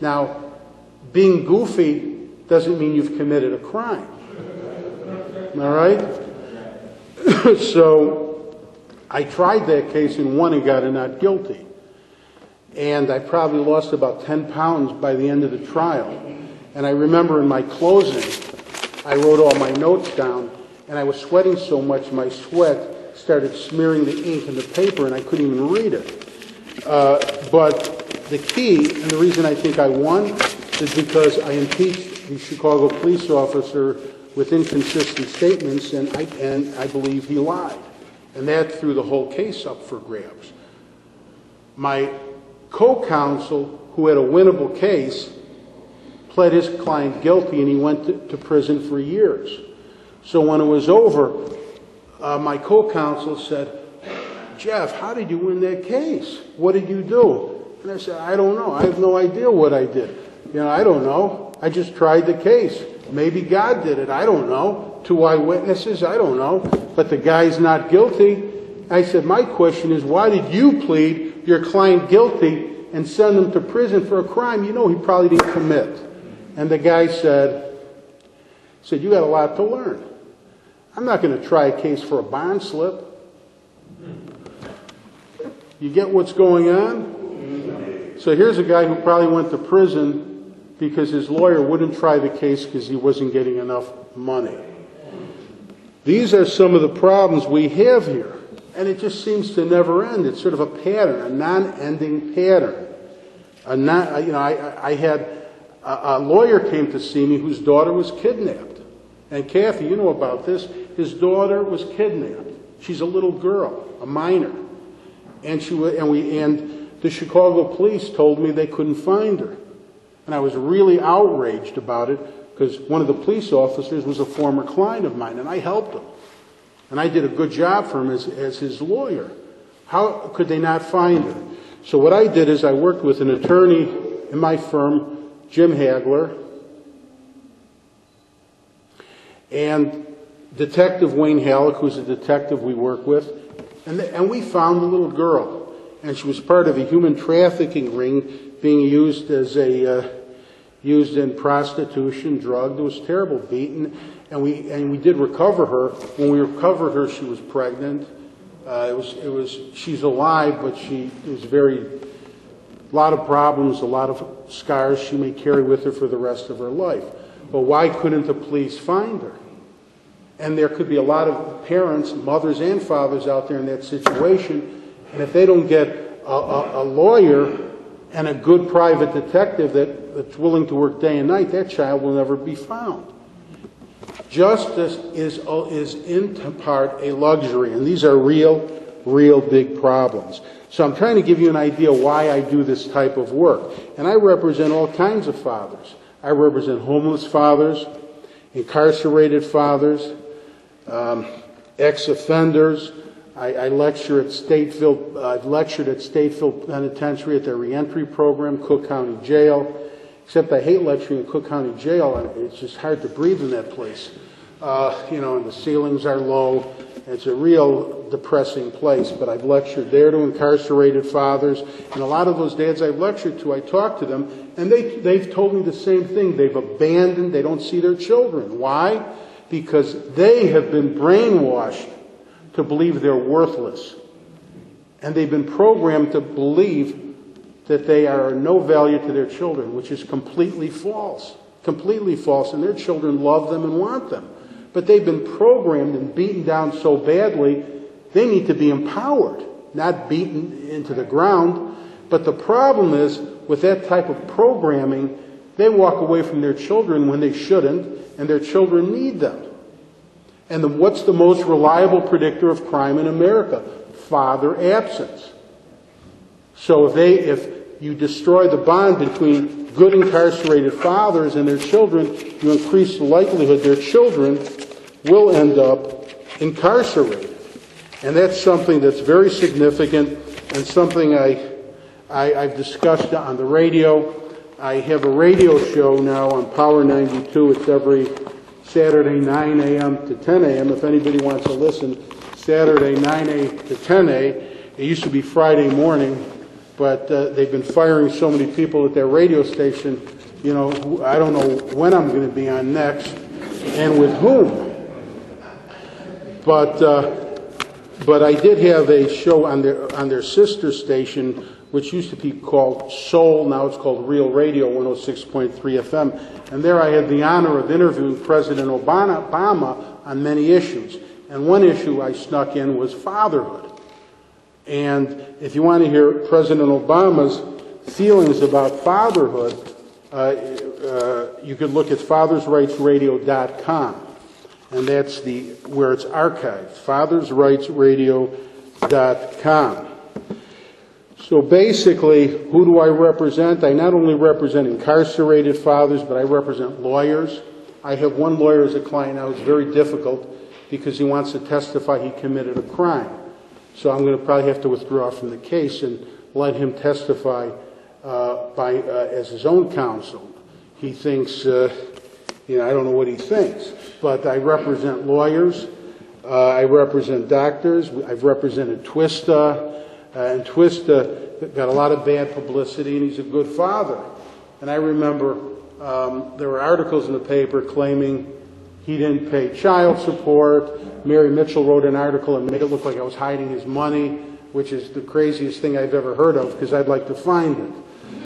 Now, being goofy doesn't mean you've committed a crime. All right? So I tried that case and won and got a not guilty. And I probably lost about 10 pounds by the end of the trial. And I remember in my closing, I wrote all my notes down, and I was sweating so much my sweat started smearing the ink in the paper, and I couldn't even read it. But the key, and the reason I think I won, is because I impeached the Chicago police officer with inconsistent statements, and I believe he lied. And that threw the whole case up for grabs. My co-counsel, who had a winnable case, pled his client guilty, and he went to prison for years. So when it was over, my co-counsel said, "Jeff, how did you win that case? What did you do?" And I said, "I don't know. I have no idea what I did. I don't know. I just tried the case. Maybe God did it. I don't know. 2 eyewitnesses. I don't know. But the guy's not guilty." I said, "My question is, why did you plead your client guilty and send him to prison for a crime he probably didn't commit?" And the guy said, "You got a lot to learn. I'm not going to try a case for a bond slip." You get what's going on? So here's a guy who probably went to prison because his lawyer wouldn't try the case because he wasn't getting enough money. These are some of the problems we have here. And it just seems to never end. It's sort of a pattern, a non-ending pattern. I had a lawyer came to see me whose daughter was kidnapped. And Kathy, you know about this. His daughter was kidnapped. She's a little girl, a minor. And the Chicago police told me they couldn't find her. And I was really outraged about it because one of the police officers was a former client of mine, and I helped him. And I did a good job for him as his lawyer. How could they not find her? So what I did is I worked with an attorney in my firm, Jim Hagler, and Detective Wayne Halleck, who's a detective we work with, and we found the little girl, and she was part of a human trafficking ring being used used in prostitution, drugged. It was terrible, beaten, and we did recover her. When we recovered her, she was pregnant. She's alive, but it was a lot of problems, a lot of scars she may carry with her for the rest of her life. But why couldn't the police find her? And there could be a lot of parents, mothers and fathers out there in that situation, and if they don't get a lawyer and a good private detective that's willing to work day and night, that child will never be found. Justice is in part a luxury, and these are real big problems. So I'm trying to give you an idea why I do this type of work. And I represent all kinds of fathers. I represent homeless fathers, incarcerated fathers, ex-offenders. I lecture at Stateville. I've lectured at Stateville Penitentiary at their reentry program, Cook County Jail. Except I hate lecturing at Cook County Jail. It's just hard to breathe in that place. And the ceilings are low. It's a real depressing place. But I've lectured there to incarcerated fathers, and a lot of those dads I've lectured to, I talk to them, and they've told me the same thing. They've abandoned. They don't see their children. Why? Because they have been brainwashed to believe they're worthless. And they've been programmed to believe that they are no value to their children, which is completely false. Completely false. And their children love them and want them. But they've been programmed and beaten down so badly, they need to be empowered, not beaten into the ground. But the problem is, with that type of programming, they walk away from their children when they shouldn't, and their children need them. And what's the most reliable predictor of crime in America? Father absence. So if you destroy the bond between good incarcerated fathers and their children, you increase the likelihood their children will end up incarcerated. And that's something that's very significant and something I've discussed on the radio. I have a radio show now on Power 92. It's every Saturday 9 a.m. to 10 a.m. If anybody wants to listen, Saturday 9 a.m. to 10 a.m. It used to be Friday morning, but they've been firing so many people at their radio station, you know, I don't know when I'm going to be on next and with whom. But I did have a show on their sister station, which used to be called Soul, now it's called Real Radio 106.3 FM. And there I had the honor of interviewing President Obama on many issues. And one issue I snuck in was fatherhood. And if you want to hear President Obama's feelings about fatherhood, you could look at fathersrightsradio.com. And that's where it's archived, fathersrightsradio.com. So basically, who do I represent? I not only represent incarcerated fathers, but I represent lawyers. I have one lawyer as a client now. It's very difficult because he wants to testify he committed a crime. So I'm going to probably have to withdraw from the case and let him testify as his own counsel. He thinks, I don't know what he thinks. But I represent lawyers. I represent doctors. I've represented Twista. And Twista got a lot of bad publicity, and he's a good father. And I remember there were articles in the paper claiming he didn't pay child support. Mary Mitchell wrote an article and made it look like I was hiding his money, which is the craziest thing I've ever heard of, because I'd like to find it.